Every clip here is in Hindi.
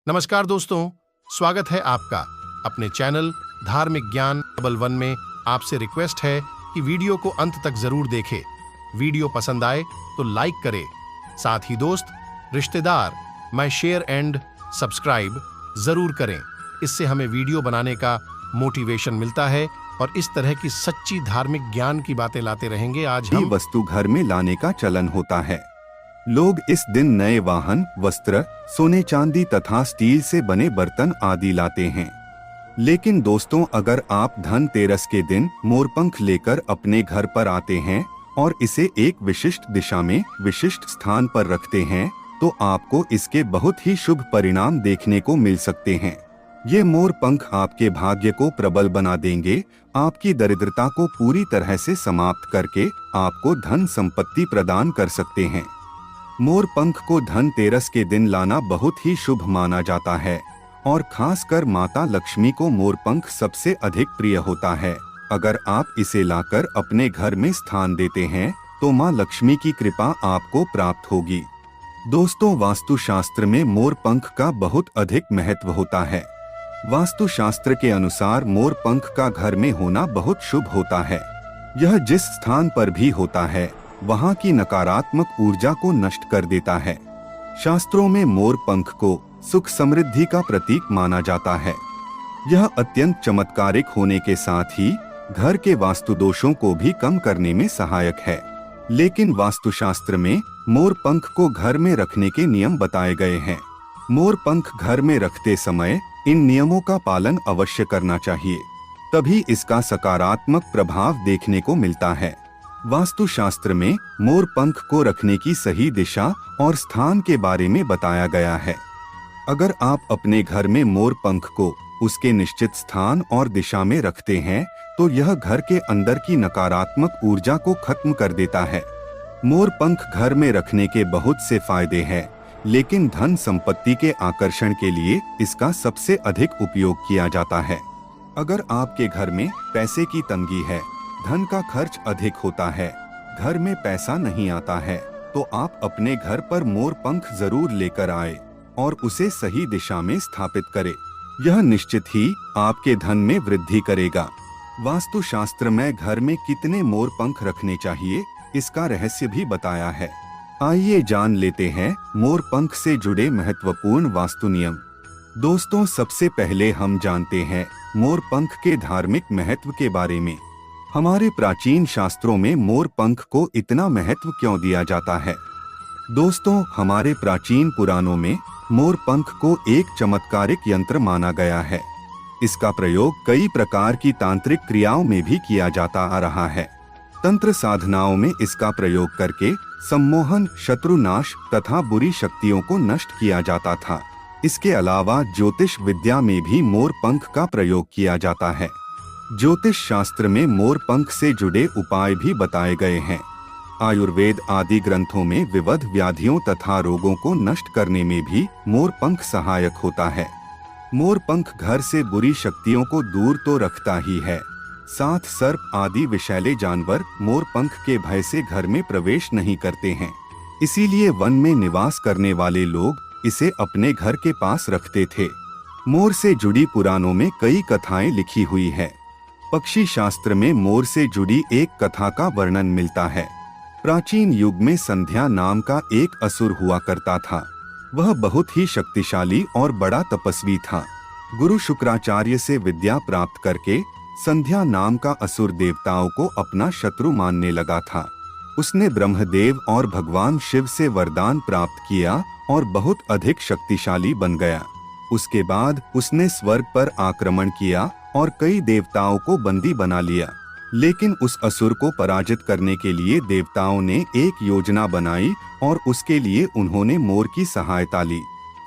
नमस्कार दोस्तों, स्वागत है आपका अपने चैनल धार्मिक ज्ञान डबल वन में। आपसे रिक्वेस्ट है कि वीडियो को अंत तक जरूर देखें। वीडियो पसंद आए तो लाइक करें, साथ ही दोस्त, रिश्तेदार में शेयर एंड सब्सक्राइब जरूर करें। इससे हमें वीडियो बनाने का मोटिवेशन मिलता है और इस तरह की सच्ची धार्मिक ज्ञान की बातें लाते रहेंगे। आज हम वस्तु घर में लाने का चलन होता है। लोग इस दिन नए वाहन, वस्त्र, सोने चांदी तथा स्टील से बने बर्तन आदि लाते हैं। लेकिन दोस्तों, अगर आप धनतेरस के दिन मोरपंख लेकर अपने घर पर आते हैं और इसे एक विशिष्ट दिशा में विशिष्ट स्थान पर रखते हैं, तो आपको इसके बहुत ही शुभ परिणाम देखने को मिल सकते हैं। ये मोरपंख आपके भाग्य को प्रबल बना देंगे, आपकी दरिद्रता को पूरी तरह से समाप्त करके आपको धन संपत्ति प्रदान कर सकते हैं। मोरपंख को धनतेरस के दिन लाना बहुत ही शुभ माना जाता है और खासकर माता लक्ष्मी को मोरपंख सबसे अधिक प्रिय होता है। अगर आप इसे लाकर अपने घर में स्थान देते हैं तो माँ लक्ष्मी की कृपा आपको प्राप्त होगी। दोस्तों, वास्तुशास्त्र में मोरपंख का बहुत अधिक महत्व होता है। वास्तुशास्त्र के अनुसार मोरपंख का घर में होना बहुत शुभ होता है। यह जिस स्थान पर भी होता है वहाँ की नकारात्मक ऊर्जा को नष्ट कर देता है। शास्त्रों में मोरपंख को सुख समृद्धि का प्रतीक माना जाता है। यह अत्यंत चमत्कारिक होने के साथ ही घर के वास्तु दोषों को भी कम करने में सहायक है। लेकिन वास्तुशास्त्र में मोरपंख को घर में रखने के नियम बताए गए हैं। मोरपंख घर में रखते समय इन नियमों का पालन अवश्य करना चाहिए, तभी इसका सकारात्मक प्रभाव देखने को मिलता है। वास्तुशास्त्र में मोरपंख को रखने की सही दिशा और स्थान के बारे में बताया गया है। अगर आप अपने घर में मोरपंख को उसके निश्चित स्थान और दिशा में रखते हैं तो यह घर के अंदर की नकारात्मक ऊर्जा को खत्म कर देता है। मोरपंख घर में रखने के बहुत से फायदे हैं, लेकिन धन संपत्ति के आकर्षण के लिए इसका सबसे अधिक उपयोग किया जाता है। अगर आपके घर में पैसे की तंगी है, धन का खर्च अधिक होता है, घर में पैसा नहीं आता है, तो आप अपने घर पर मोरपंख जरूर लेकर आए और उसे सही दिशा में स्थापित करें। यह निश्चित ही आपके धन में वृद्धि करेगा। वास्तुशास्त्र में घर में कितने मोरपंख रखने चाहिए, इसका रहस्य भी बताया है। आइए जान लेते हैं मोरपंख से जुड़े महत्वपूर्ण वास्तु नियम। दोस्तों, सबसे पहले हम जानते हैं मोरपंख के धार्मिक महत्व के बारे में। हमारे प्राचीन शास्त्रों में मोरपंख को इतना महत्व क्यों दिया जाता है? दोस्तों, हमारे प्राचीन पुराणों में मोरपंख को एक चमत्कारिक यंत्र माना गया है। इसका प्रयोग कई प्रकार की तांत्रिक क्रियाओं में भी किया जाता आ रहा है। तंत्र साधनाओं में इसका प्रयोग करके सम्मोहन, शत्रुनाश तथा बुरी शक्तियों को नष्ट किया जाता था। इसके अलावा ज्योतिष विद्या में भी मोरपंख का प्रयोग किया जाता है। ज्योतिष शास्त्र में मोरपंख से जुड़े उपाय भी बताए गए हैं। आयुर्वेद आदि ग्रंथों में विविध व्याधियों तथा रोगों को नष्ट करने में भी मोरपंख सहायक होता है। मोरपंख घर से बुरी शक्तियों को दूर तो रखता ही है, साथ सर्प आदि विषैले जानवर मोरपंख के भय से घर में प्रवेश नहीं करते हैं। इसीलिए वन में निवास करने वाले लोग इसे अपने घर के पास रखते थे। मोर से जुड़ी पुराणों में कई कथाएं लिखी हुई है। पक्षी शास्त्र में मोर से जुड़ी एक कथा का वर्णन मिलता है। प्राचीन युग में संध्या नाम का एक असुर हुआ करता था। वह बहुत ही शक्तिशाली और बड़ा तपस्वी था। गुरु शुक्राचार्य से विद्या प्राप्त करके संध्या नाम का असुर देवताओं को अपना शत्रु मानने लगा था। उसने ब्रह्मदेव और भगवान शिव से वरदान प्राप्त किया और बहुत अधिक शक्तिशाली बन गया। उसके बाद उसने स्वर्ग पर आक्रमण किया और कई देवताओं को बंदी बना लिया। लेकिन उस असुर को पराजित करने के लिए देवताओं ने एक योजना बनाई और उसके लिए उन्होंने मोर की सहायता ली।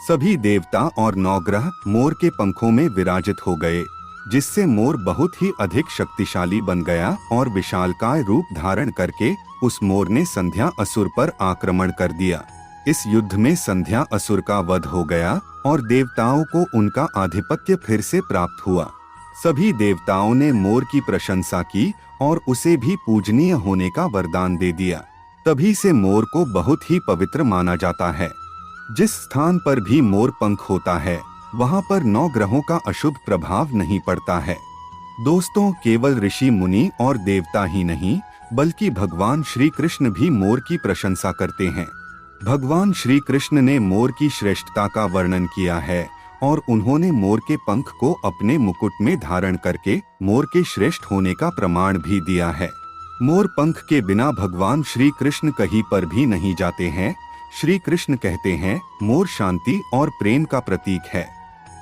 सभी देवता और नवग्रह मोर के पंखों में विराजित हो गए, जिससे मोर बहुत ही अधिक शक्तिशाली बन गया और विशालकाय रूप धारण करके उस मोर ने संध्या असुर पर आक्रमण कर दिया। इस युद्ध में संध्या असुर का वध हो गया और देवताओं को उनका आधिपत्य फिर से प्राप्त हुआ। सभी देवताओं ने मोर की प्रशंसा की और उसे भी पूजनीय होने का वरदान दे दिया। तभी से मोर को बहुत ही पवित्र माना जाता है। जिस स्थान पर भी मोर पंख होता है वहाँ पर 9 ग्रहों का अशुभ प्रभाव नहीं पड़ता है। दोस्तों, केवल ऋषि मुनि और देवता ही नहीं बल्कि भगवान श्री कृष्ण भी मोर की प्रशंसा करते हैं। भगवान श्री कृष्ण ने मोर की श्रेष्ठता का वर्णन किया है और उन्होंने मोर के पंख को अपने मुकुट में धारण करके मोर के श्रेष्ठ होने का प्रमाण भी दिया है। मोर पंख के बिना भगवान श्री कृष्ण कहीं पर भी नहीं जाते हैं। श्री कृष्ण कहते हैं, मोर शांति और प्रेम का प्रतीक है।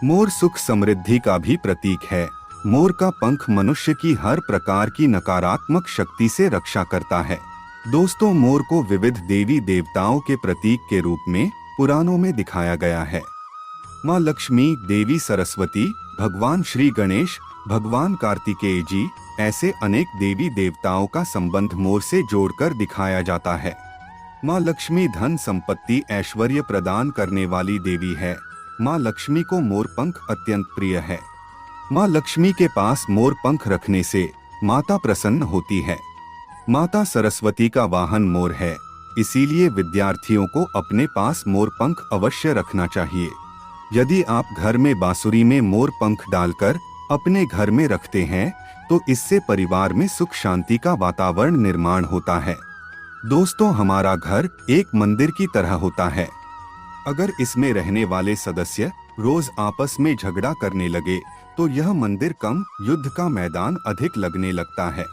मोर सुख समृद्धि का भी प्रतीक है। मोर का पंख मनुष्य की हर प्रकार की नकारात्मक शक्ति से रक्षा करता है। दोस्तों, मोर को विविध देवी देवताओं के प्रतीक के रूप में पुराणों में दिखाया गया है। माँ लक्ष्मी, देवी सरस्वती, भगवान श्री गणेश, भगवान कार्तिकेय जी, ऐसे अनेक देवी देवताओं का संबंध मोर से जोड़कर दिखाया जाता है। माँ लक्ष्मी धन संपत्ति ऐश्वर्य प्रदान करने वाली देवी है। माँ लक्ष्मी को मोर पंख अत्यंत प्रिय है। माँ लक्ष्मी के पास मोर पंख रखने से माता प्रसन्न होती है। माता सरस्वती का वाहन मोर है, इसीलिए विद्यार्थियों को अपने पास मोर पंख अवश्य रखना चाहिए। यदि आप घर में बांसुरी में मोर पंख डालकर अपने घर में रखते हैं तो इससे परिवार में सुख शांति का वातावरण निर्माण होता है। दोस्तों, हमारा घर एक मंदिर की तरह होता है। अगर इसमें रहने वाले सदस्य रोज आपस में झगड़ा करने लगे तो यह मंदिर कम, युद्ध का मैदान अधिक लगने लगता है।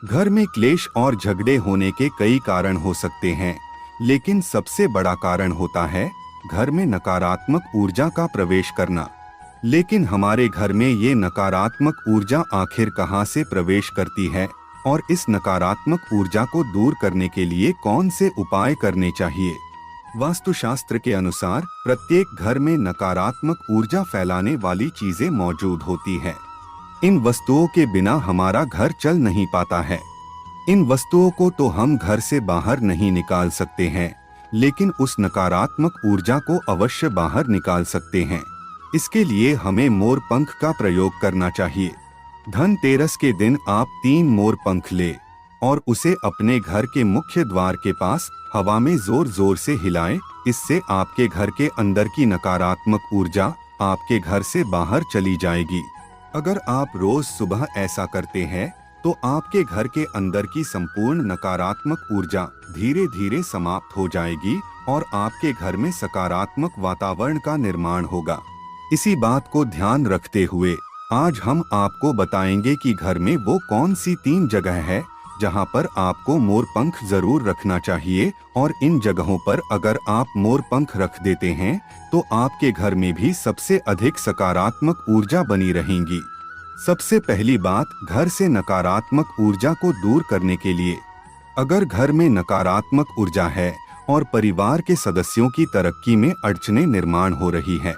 घर में क्लेश और झगड़े होने के कई कारण हो सकते हैं, लेकिन सबसे बड़ा कारण होता है घर में नकारात्मक ऊर्जा का प्रवेश करना। लेकिन हमारे घर में ये नकारात्मक ऊर्जा आखिर कहाँ से प्रवेश करती है और इस नकारात्मक ऊर्जा को दूर करने के लिए कौन से उपाय करने चाहिए? वास्तुशास्त्र के अनुसार प्रत्येक घर में नकारात्मक ऊर्जा फैलाने वाली चीजें मौजूद होती है। इन वस्तुओं के बिना हमारा घर चल नहीं पाता है। इन वस्तुओं को तो हम घर से बाहर नहीं निकाल सकते हैं, लेकिन उस नकारात्मक ऊर्जा को अवश्य बाहर निकाल सकते हैं। इसके लिए हमें मोर पंख का प्रयोग करना चाहिए। धनतेरस के दिन आप 3 मोर पंख ले और उसे अपने घर के मुख्य द्वार के पास हवा में जोर जोर से हिलाएं। इससे आपके घर के अंदर की नकारात्मक ऊर्जा आपके घर से बाहर चली जाएगी। अगर आप रोज सुबह ऐसा करते हैं तो आपके घर के अंदर की संपूर्ण नकारात्मक ऊर्जा धीरे धीरे समाप्त हो जाएगी और आपके घर में सकारात्मक वातावरण का निर्माण होगा। इसी बात को ध्यान रखते हुए आज हम आपको बताएंगे कि घर में वो कौन सी 3 जगह है जहां पर आपको मोर पंख जरूर रखना चाहिए, और इन जगहों पर अगर आप मोर पंख रख देते हैं तो आपके घर में भी सबसे अधिक सकारात्मक ऊर्जा बनी रहेंगी। सबसे पहली बात, घर से नकारात्मक ऊर्जा को दूर करने के लिए अगर घर में नकारात्मक ऊर्जा है और परिवार के सदस्यों की तरक्की में अड़चनें निर्माण हो रही है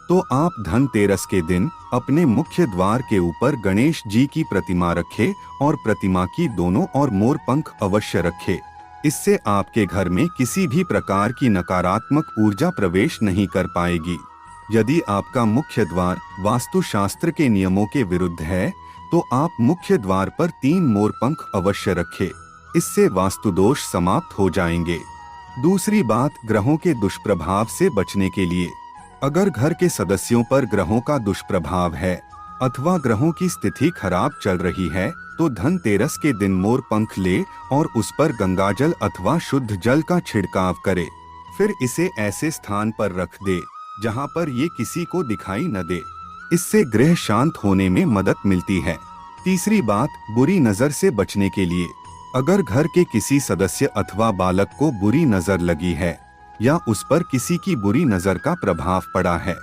तो आप धनतेरस के दिन अपने मुख्य द्वार के ऊपर गणेश जी की प्रतिमा रखें और प्रतिमा की दोनों ओर मोर पंख अवश्य रखें। इससे आपके घर में किसी भी प्रकार की नकारात्मक ऊर्जा प्रवेश नहीं कर पाएगी। यदि आपका मुख्य द्वार वास्तुशास्त्र के नियमों के विरुद्ध है तो आप मुख्य द्वार पर 3 मोर पंख अवश्य रखें। इससे वास्तु दोष समाप्त हो जाएंगे। दूसरी बात, ग्रहों के दुष्प्रभाव से बचने के लिए अगर घर के सदस्यों पर ग्रहों का दुष्प्रभाव है अथवा ग्रहों की स्थिति खराब चल रही है तो धनतेरस के दिन मोर पंख ले और उस पर गंगाजल अथवा शुद्ध जल का छिड़काव करे। फिर इसे ऐसे स्थान पर रख दे जहां पर ये किसी को दिखाई न दे। इससे गृह शांत होने में मदद मिलती है। तीसरी बात, बुरी नजर से बचने के लिए अगर घर के किसी सदस्य अथवा बालक को बुरी नजर लगी है या उस पर किसी की बुरी नजर का प्रभाव पड़ा है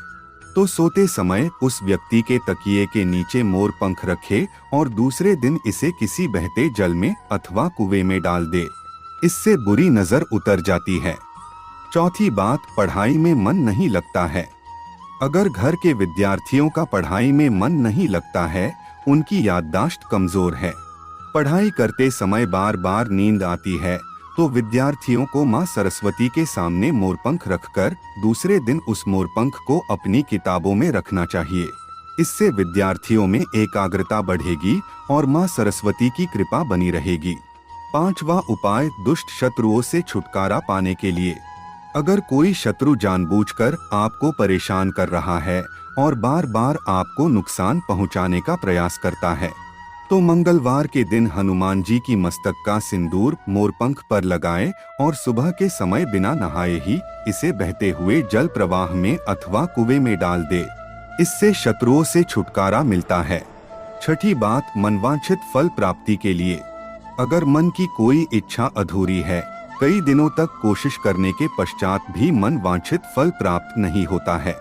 तो सोते समय उस व्यक्ति के तकिए के नीचे मोर पंख रखे और दूसरे दिन इसे किसी बहते जल में अथवा कुएं में डाल दे। इससे बुरी नजर उतर जाती है। चौथी बात, पढ़ाई में मन नहीं लगता है। अगर घर के विद्यार्थियों का पढ़ाई में मन नहीं लगता है, उनकी याददाश्त कमजोर है, पढ़ाई करते समय बार बार नींद आती है तो विद्यार्थियों को माँ सरस्वती के सामने मोरपंख रखकर दूसरे दिन उस मोरपंख को अपनी किताबों में रखना चाहिए। इससे विद्यार्थियों में एकाग्रता बढ़ेगी और माँ सरस्वती की कृपा बनी रहेगी। 5वां उपाय, दुष्ट शत्रुओं से छुटकारा पाने के लिए अगर कोई शत्रु जानबूझकर आपको परेशान कर रहा है और बार बार आपको नुकसान पहुंचाने का प्रयास करता है, तो मंगलवार के दिन हनुमान जी की मस्तक का सिंदूर मोरपंख पर लगाएं और सुबह के समय बिना नहाए ही इसे बहते हुए जल प्रवाह में अथवा कुएं में डाल दे। इससे शत्रुओं से छुटकारा मिलता है। छठी बात, मनवांछित फल प्राप्ति के लिए। अगर मन की कोई इच्छा अधूरी है, कई दिनों तक कोशिश करने के पश्चात भी मन वांछित फल प्राप्त नहीं होता है,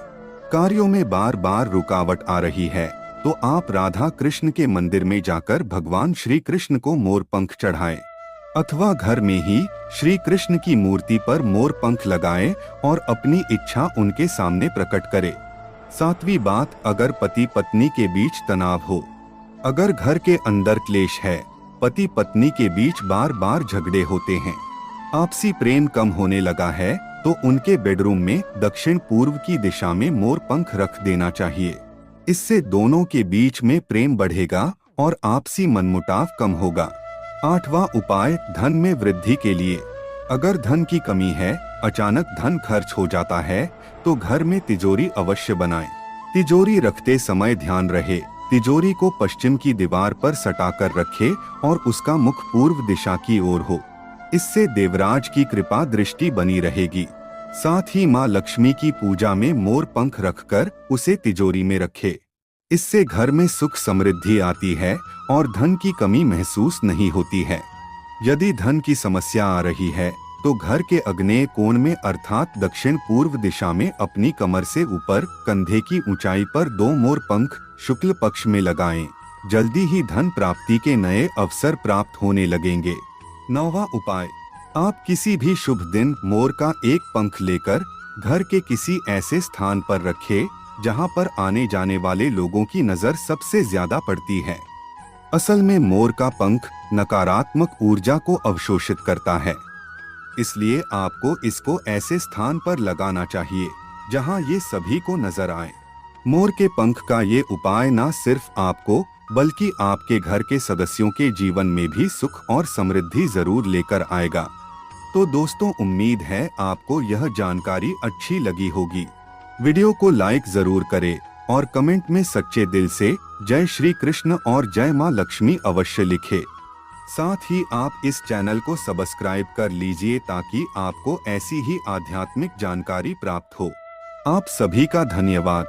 कार्यों में बार बार रुकावट आ रही है, तो आप राधा कृष्ण के मंदिर में जाकर भगवान श्री कृष्ण को मोरपंख चढ़ाएं, अथवा घर में ही श्री कृष्ण की मूर्ति पर मोरपंख लगाएं और अपनी इच्छा उनके सामने प्रकट करें। सातवीं बात, अगर पति पत्नी के बीच तनाव हो, अगर घर के अंदर क्लेश है, पति पत्नी के बीच बार बार झगड़े होते हैं, आपसी प्रेम कम होने लगा है, तो उनके बेडरूम में दक्षिण पूर्व की दिशा में मोरपंख रख देना चाहिए। इससे दोनों के बीच में प्रेम बढ़ेगा और आपसी मनमुटाव कम होगा। आठवां उपाय, धन में वृद्धि के लिए। अगर धन की कमी है, अचानक धन खर्च हो जाता है, तो घर में तिजोरी अवश्य बनाएं। तिजोरी रखते समय ध्यान रहे, तिजोरी को पश्चिम की दीवार पर सटाकर रखे और उसका मुख पूर्व दिशा की ओर हो। इससे देवराज की कृपा दृष्टि बनी रहेगी। साथ ही माँ लक्ष्मी की पूजा में मोर पंख रखकर उसे तिजोरी में रखे। इससे घर में सुख समृद्धि आती है और धन की कमी महसूस नहीं होती है। यदि धन की समस्या आ रही है, तो घर के अग्नेय कोण में अर्थात दक्षिण पूर्व दिशा में अपनी कमर से ऊपर कंधे की ऊंचाई पर 2 मोर पंख शुक्ल पक्ष में लगाएं। जल्दी ही धन प्राप्ति के नए अवसर प्राप्त होने लगेंगे। 9वां उपाय, आप किसी भी शुभ दिन मोर का एक पंख लेकर घर के किसी ऐसे स्थान पर रखें जहां पर आने जाने वाले लोगों की नजर सबसे ज्यादा पड़ती है। असल में मोर का पंख नकारात्मक ऊर्जा को अवशोषित करता है, इसलिए आपको इसको ऐसे स्थान पर लगाना चाहिए जहां ये सभी को नजर आए। मोर के पंख का ये उपाय न सिर्फ आपको बल्कि आपके घर के सदस्यों के जीवन में भी सुख और समृद्धि जरूर लेकर आएगा। तो दोस्तों, उम्मीद है आपको यह जानकारी अच्छी लगी होगी। वीडियो को लाइक जरूर करें और कमेंट में सच्चे दिल से जय श्री कृष्ण और जय मां लक्ष्मी अवश्य लिखें। साथ ही आप इस चैनल को सब्सक्राइब कर लीजिए ताकि आपको ऐसी ही आध्यात्मिक जानकारी प्राप्त हो। आप सभी का धन्यवाद।